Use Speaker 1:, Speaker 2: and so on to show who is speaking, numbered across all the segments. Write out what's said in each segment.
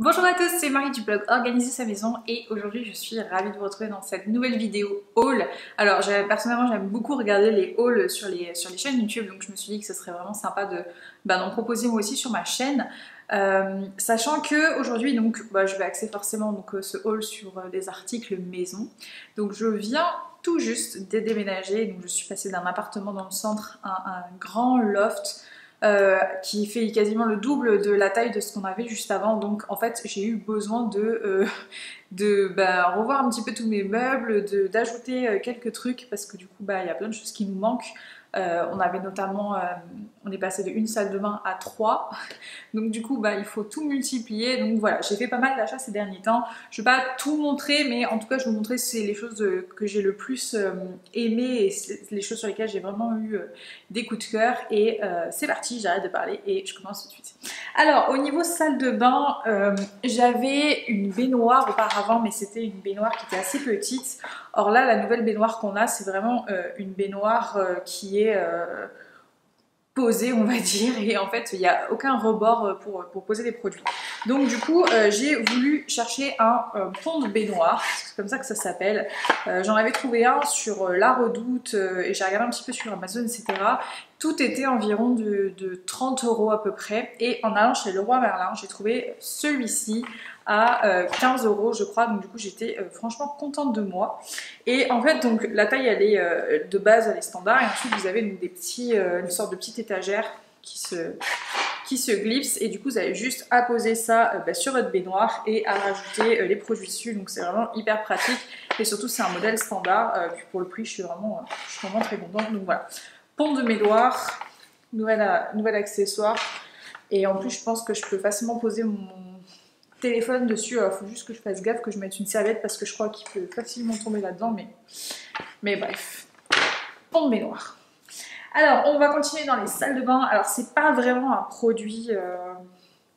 Speaker 1: Bonjour à tous, c'est Marie du blog Organiser sa maison et aujourd'hui je suis ravie de vous retrouver dans cette nouvelle vidéo haul. Alors personnellement j'aime beaucoup regarder les hauls sur les chaînes YouTube, donc je me suis dit que ce serait vraiment sympa d'en proposer moi aussi sur ma chaîne. Sachant que aujourd'hui je vais axer forcément ce haul sur des articles maison. Donc je viens tout juste de déménager, donc je suis passée d'un appartement dans le centre à un grand loft. Qui fait quasiment le double de la taille de ce qu'on avait juste avant. Donc en fait j'ai eu besoin de revoir un petit peu tous mes meubles, d'ajouter quelques trucs parce que du coup il y a plein de choses qui nous manquent. On avait notamment, on est passé de une salle de bain à 3, donc du coup il faut tout multiplier. Donc voilà, j'ai fait pas mal d'achats ces derniers temps. Je vais pas tout montrer, mais en tout cas je vais vous montrer c'est les choses que j'ai le plus aimé et les choses sur lesquelles j'ai vraiment eu des coups de cœur. Et c'est parti, j'arrête de parler et je commence tout de suite. Alors au niveau salle de bain, j'avais une baignoire auparavant, mais c'était une baignoire qui était assez petite. Or là, la nouvelle baignoire qu'on a, c'est vraiment une baignoire qui est posée, on va dire, et en fait, il n'y a aucun rebord pour poser des produits. Donc du coup, j'ai voulu chercher un pont de baignoire, c'est comme ça que ça s'appelle. J'en avais trouvé un sur La Redoute et j'ai regardé un petit peu sur Amazon, etc. Tout était environ de 30 € à peu près. Et en allant chez Leroy Merlin, j'ai trouvé celui-ci à 15 € je crois. Donc du coup j'étais franchement contente de moi. Et en fait donc la taille elle est de base elle est standard. Et ensuite vous avez donc une sorte de petite étagère qui se glisse. Et du coup vous avez juste à poser ça sur votre baignoire et à rajouter les produits dessus. Donc c'est vraiment hyper pratique. Et surtout c'est un modèle standard. Puis pour le prix je suis vraiment très contente. Donc voilà. Pont de baignoire, nouvel accessoire. Et en plus je pense que je peux facilement poser mon téléphone dessus. Il faut juste que je fasse gaffe que je mette une serviette parce que je crois qu'il peut facilement tomber là-dedans. Mais bref, pont de baignoire. Alors on va continuer dans les salles de bain. Alors c'est pas vraiment un produit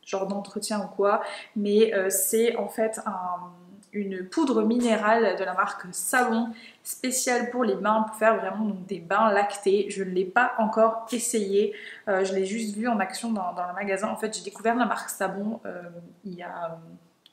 Speaker 1: genre d'entretien ou quoi, mais c'est en fait une poudre minérale de la marque Savon, spéciale pour les bains, pour faire vraiment des bains lactés. Je ne l'ai pas encore essayé, je l'ai juste vu en action dans le magasin. En fait j'ai découvert la marque Savon il y a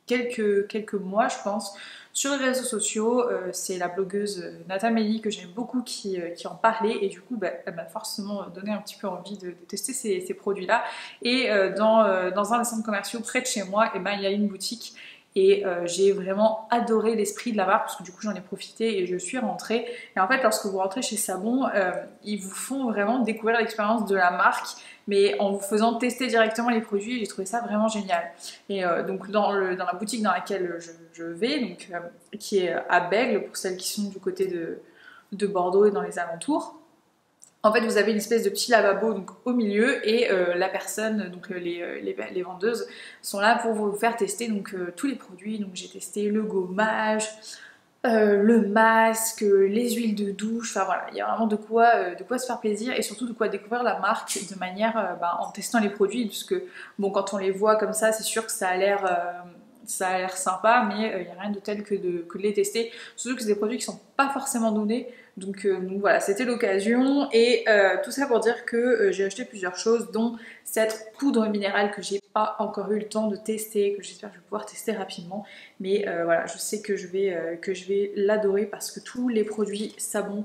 Speaker 1: quelques mois je pense, sur les réseaux sociaux. C'est la blogueuse Natamélie que j'aime beaucoup qui en parlait, et du coup elle m'a forcément donné un petit peu envie de tester ces produits là. Et dans un des centres commerciaux près de chez moi, il y a une boutique. Et j'ai vraiment adoré l'esprit de la marque parce que du coup j'en ai profité et je suis rentrée. Et en fait lorsque vous rentrez chez Savon, ils vous font vraiment découvrir l'expérience de la marque, mais en vous faisant tester directement les produits. J'ai trouvé ça vraiment génial. Et donc dans la boutique dans laquelle je vais, donc, qui est à Bègles pour celles qui sont du côté de Bordeaux et dans les alentours. En fait, vous avez une espèce de petit lavabo donc, au milieu, et la personne, donc les vendeuses sont là pour vous faire tester tous les produits. Donc j'ai testé le gommage, le masque, les huiles de douche. Enfin voilà, il y a vraiment de quoi se faire plaisir, et surtout de quoi découvrir la marque de manière en testant les produits, puisque bon, quand on les voit comme ça, c'est sûr que ça a l'air sympa, mais il n'y a rien de tel que de les tester. Surtout que c'est des produits qui sont pas forcément donnés. Donc voilà, c'était l'occasion. Et tout ça pour dire que j'ai acheté plusieurs choses, dont cette poudre minérale que j'ai pas encore eu le temps de tester, que j'espère que je vais pouvoir tester rapidement. Mais voilà, je sais que je vais l'adorer parce que tous les produits savons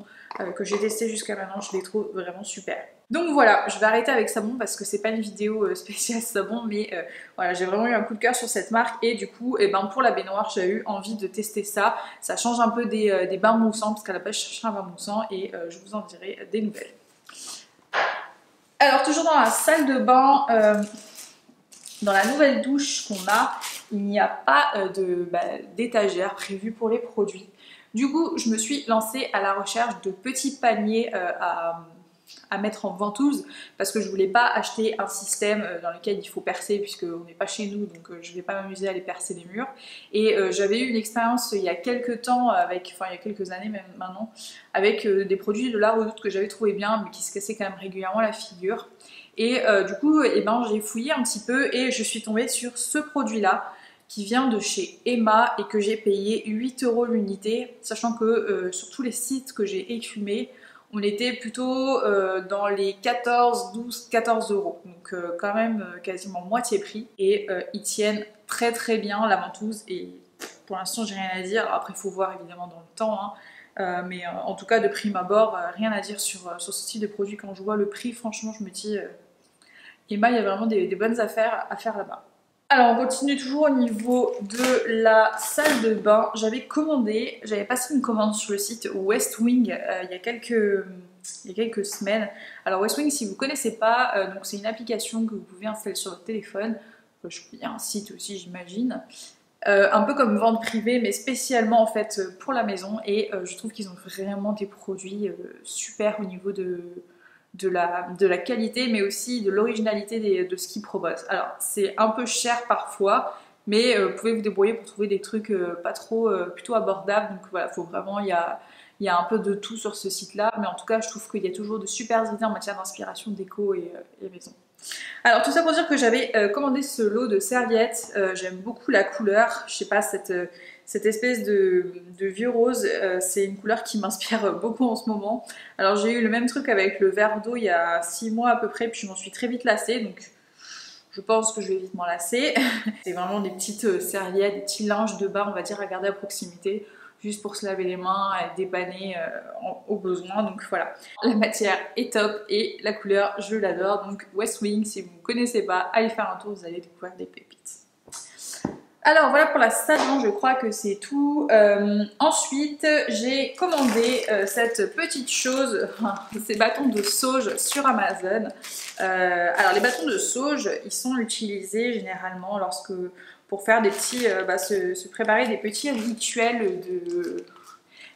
Speaker 1: que j'ai testés jusqu'à maintenant, je les trouve vraiment super. Donc voilà, je vais arrêter avec Savon parce que c'est pas une vidéo spéciale Savon, mais voilà, j'ai vraiment eu un coup de cœur sur cette marque. Et du coup, pour la baignoire, j'ai eu envie de tester ça. Ça change un peu des bains moussants, parce qu'à la base je cherchais un bain moussant, et je vous en dirai des nouvelles. Alors toujours dans la salle de bain, dans la nouvelle douche qu'on a, il n'y a pas d'étagère prévue pour les produits. Du coup, je me suis lancée à la recherche de petits paniers à mettre en ventouse, parce que je voulais pas acheter un système dans lequel il faut percer, puisqu'on n'est pas chez nous, donc je vais pas m'amuser à aller percer les murs. Et j'avais eu une expérience il y a quelques temps, il y a quelques années même maintenant, avec des produits de La Redoute que j'avais trouvé bien, mais qui se cassaient quand même régulièrement la figure. Et du coup j'ai fouillé un petit peu et je suis tombée sur ce produit là, qui vient de chez Emma, et que j'ai payé 8 € l'unité, sachant que sur tous les sites que j'ai écumés, on était plutôt dans les 14, 12, 14 euros. Donc quand même quasiment moitié prix. Et ils tiennent très très bien la ventouse. Et pour l'instant, j'ai rien à dire. Alors, après, il faut voir évidemment dans le temps. Hein. Mais en tout cas, de prime abord, rien à dire sur ce type de produit. Quand je vois le prix, franchement, je me dis, Emma, il y a vraiment des bonnes affaires à faire là-bas. Alors on continue toujours au niveau de la salle de bain. J'avais passé une commande sur le site West Wing il y a quelques semaines. Alors West Wing, si vous ne connaissez pas, donc c'est une application que vous pouvez installer sur votre téléphone. Il y a un site aussi, j'imagine. Un peu comme vente privée, mais spécialement en fait pour la maison. Et je trouve qu'ils ont vraiment des produits super au niveau de la qualité, mais aussi de l'originalité de ce qu'ils proposent. Alors, c'est un peu cher parfois, mais vous pouvez vous débrouiller pour trouver des trucs pas trop, plutôt abordables. Donc voilà, faut vraiment, il y a un peu de tout sur ce site-là, mais en tout cas, je trouve qu'il y a toujours de super idées en matière d'inspiration déco et maison. Alors tout ça pour dire que j'avais commandé ce lot de serviettes, j'aime beaucoup la couleur, je sais pas, cette espèce de vieux rose, c'est une couleur qui m'inspire beaucoup en ce moment. Alors j'ai eu le même truc avec le verre d'eau il y a 6 mois à peu près, puis je m'en suis très vite lassée, donc je pense que je vais vite m'en lasser. C'est vraiment des petites serviettes, des petits linges de bain on va dire à garder à proximité, juste pour se laver les mains et dépanner au besoin. Donc voilà, la matière est top et la couleur je l'adore. Donc West Wing, si vous ne connaissez pas, allez faire un tour, vous allez découvrir des pépites. Alors voilà pour la salle de bain, je crois que c'est tout. Ensuite j'ai commandé cette petite chose, ces bâtons de sauge sur Amazon. Alors les bâtons de sauge, ils sont utilisés généralement pour faire des petits, se préparer des petits rituels de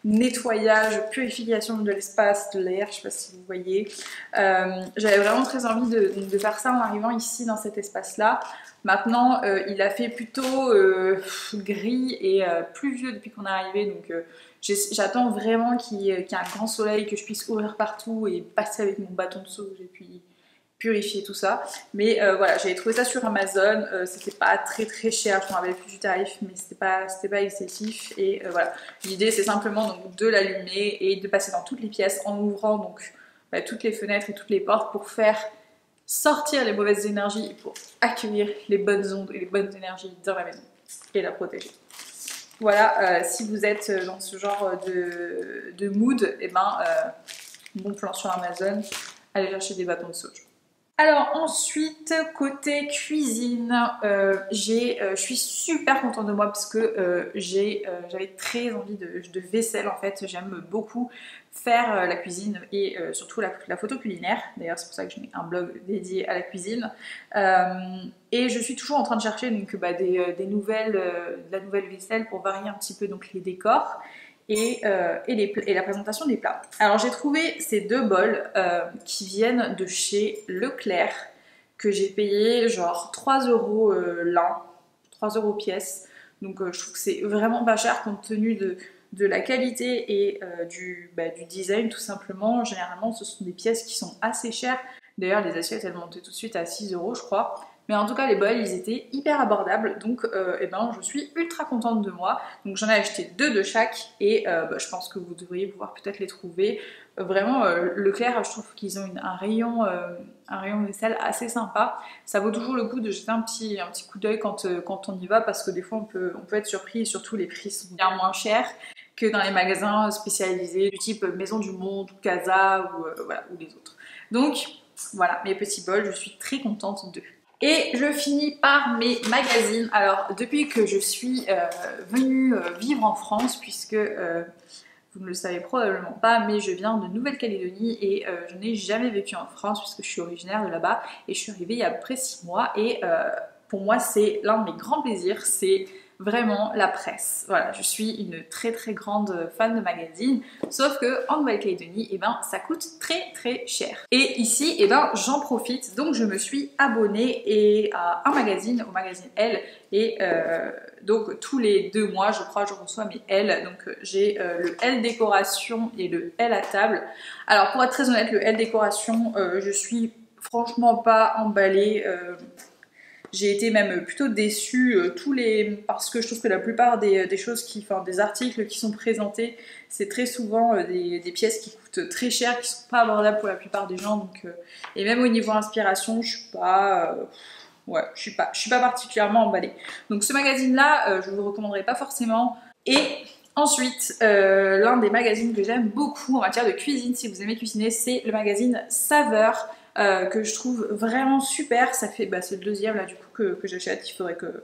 Speaker 1: nettoyage, purification de l'espace, de l'air, je sais pas si vous voyez. J'avais vraiment très envie de faire ça en arrivant ici dans cet espace-là. Maintenant, il a fait plutôt gris et pluvieux depuis qu'on est arrivé, donc j'attends vraiment qu'il y ait un grand soleil, que je puisse ouvrir partout et passer avec mon bâton de sauge et puis purifier tout ça. Mais voilà, j'avais trouvé ça sur Amazon, c'était pas très très cher, je m'en rappelle plus du tarif, mais c'était pas excessif. Et voilà, l'idée c'est simplement donc de l'allumer et de passer dans toutes les pièces en ouvrant donc toutes les fenêtres et toutes les portes pour faire sortir les mauvaises énergies et pour accueillir les bonnes ondes et les bonnes énergies dans la maison et la protéger. Voilà, si vous êtes dans ce genre de mood, et bon plan sur Amazon, allez chercher des bâtons de sauge. Alors ensuite, côté cuisine, je suis super contente de moi parce que j'avais très envie de vaisselle en fait. J'aime beaucoup faire la cuisine et surtout la photo culinaire. D'ailleurs c'est pour ça que j'ai un blog dédié à la cuisine. Et je suis toujours en train de chercher donc, de la nouvelle vaisselle pour varier un petit peu donc, les décors. Et la présentation des plats. Alors j'ai trouvé ces deux bols qui viennent de chez Leclerc que j'ai payé genre 3 € l'un, 3 € pièce. Donc je trouve que c'est vraiment pas cher compte tenu de la qualité et du design tout simplement. Généralement ce sont des pièces qui sont assez chères. D'ailleurs les assiettes elles montaient tout de suite à 6 € je crois. Mais en tout cas les bols ils étaient hyper abordables, donc je suis ultra contente de moi. Donc j'en ai acheté 2 de chaque et je pense que vous devriez pouvoir peut-être les trouver. Vraiment Leclerc, je trouve qu'ils ont un rayon vaisselle assez sympa. Ça vaut toujours le coup de jeter un petit coup d'œil quand on y va, parce que des fois on peut être surpris et surtout les prix sont bien moins chers que dans les magasins spécialisés du type Maison du Monde, Casa ou les autres. Donc voilà mes petits bols, je suis très contente d'eux. Et je finis par mes magazines. Alors depuis que je suis venue vivre en France, puisque vous ne le savez probablement pas, mais je viens de Nouvelle-Calédonie et je n'ai jamais vécu en France puisque je suis originaire de là-bas et je suis arrivée il y a à peu près 6 mois et pour moi c'est l'un de mes grands plaisirs, c'est vraiment la presse. Voilà, je suis une très très grande fan de magazines, sauf que en Nouvelle-Calédonie, ça coûte très très cher. Et ici, j'en profite, donc je me suis abonnée à un magazine, au magazine Elle, et donc tous les 2 mois, je crois, je reçois mes Elle. Donc j'ai le Elle décoration et le Elle à table. Alors pour être très honnête, le Elle décoration, je suis franchement pas emballée. j'ai été même plutôt déçue parce que je trouve que la plupart des choses des articles qui sont présentés, c'est très souvent des pièces qui coûtent très cher, qui sont pas abordables pour la plupart des gens. Donc, et même au niveau inspiration, je suis pas... ouais, je suis pas particulièrement emballée. Donc ce magazine-là, je vous le recommanderais pas forcément. Et ensuite, l'un des magazines que j'aime beaucoup en matière de cuisine, si vous aimez cuisiner, c'est le magazine Saveur, que je trouve vraiment super. Ça fait, c'est le deuxième là du coup que j'achète. Il faudrait que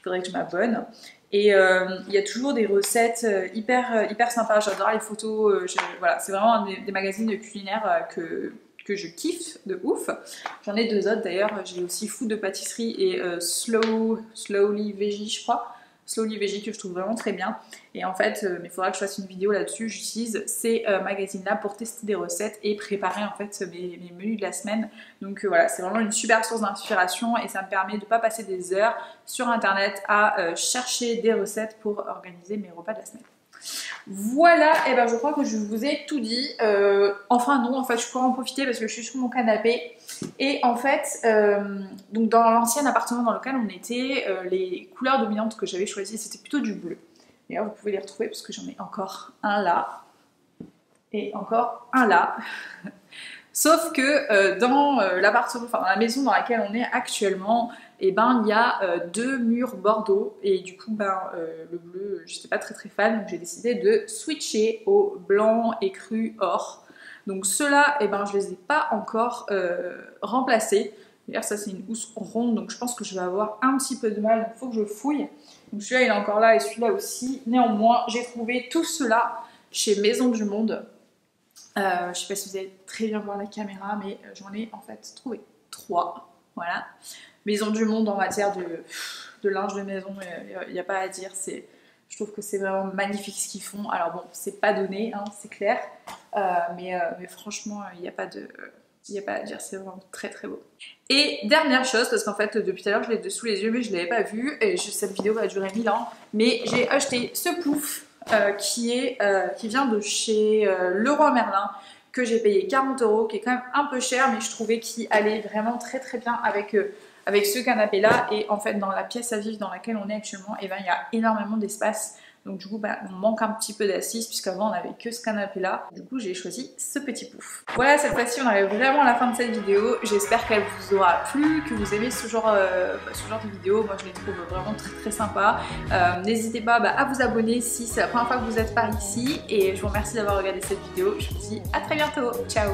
Speaker 1: je m'abonne. Et il y a toujours des recettes hyper sympas. J'adore les photos. Voilà, c'est vraiment un des magazines culinaires que je kiffe de ouf. J'en ai 2 autres d'ailleurs. J'ai aussi Food de pâtisserie et Slowly Veggie, je crois. Slowly Veggie que je trouve vraiment très bien. Et en fait, mais il faudra que je fasse une vidéo là-dessus. J'utilise ces magazines-là pour tester des recettes et préparer en fait mes menus de la semaine. Donc voilà, c'est vraiment une super source d'inspiration et ça me permet de ne pas passer des heures sur internet à chercher des recettes pour organiser mes repas de la semaine. Voilà, et je crois que je vous ai tout dit. Enfin non, en fait je pourrais en profiter parce que je suis sur mon canapé. Et en fait, donc dans l'ancien appartement dans lequel on était, les couleurs dominantes que j'avais choisies, c'était plutôt du bleu. D'ailleurs, vous pouvez les retrouver parce que j'en ai encore un là. Et encore un là. Sauf que dans l'appartement, dans la maison dans laquelle on est actuellement, il y a 2 murs bordeaux et du coup le bleu, j'étais pas très fan, donc j'ai décidé de switcher au blanc écru or. Donc ceux-là, je les ai pas encore remplacés. D'ailleurs ça c'est une housse ronde, donc je pense que je vais avoir un petit peu de mal, donc il faut que je fouille. Donc celui-là il est encore là et celui-là aussi. Néanmoins, j'ai trouvé tout cela chez Maison du Monde. Je sais pas si vous allez très bien voir la caméra, mais j'en ai en fait trouvé 3. Voilà. Maison du Monde en matière de linge de maison, il n'y a pas à dire. Je trouve que c'est vraiment magnifique ce qu'ils font. Alors bon, c'est pas donné, hein, c'est clair. Mais franchement, il n'y a pas à dire, c'est vraiment très beau. Et dernière chose, parce qu'en fait depuis tout à l'heure je l'ai sous les yeux mais je ne l'avais pas vu, et cette vidéo va durer 1000 ans, mais j'ai acheté ce pouf qui vient de chez Leroy Merlin, que j'ai payé 40 €, qui est quand même un peu cher, mais je trouvais qu'il allait vraiment très bien avec ce canapé là. Et en fait dans la pièce à vivre dans laquelle on est actuellement, il y a énormément d'espace. Donc du coup on manque un petit peu d'assises puisqu'avant on n'avait que ce canapé là. Du coup j'ai choisi ce petit pouf. Voilà, cette fois-ci on arrive vraiment à la fin de cette vidéo. J'espère qu'elle vous aura plu, que vous aimez ce genre de vidéo. Moi je les trouve vraiment très sympas. N'hésitez pas à vous abonner si c'est la première fois que vous êtes par ici. Et je vous remercie d'avoir regardé cette vidéo. Je vous dis à très bientôt. Ciao.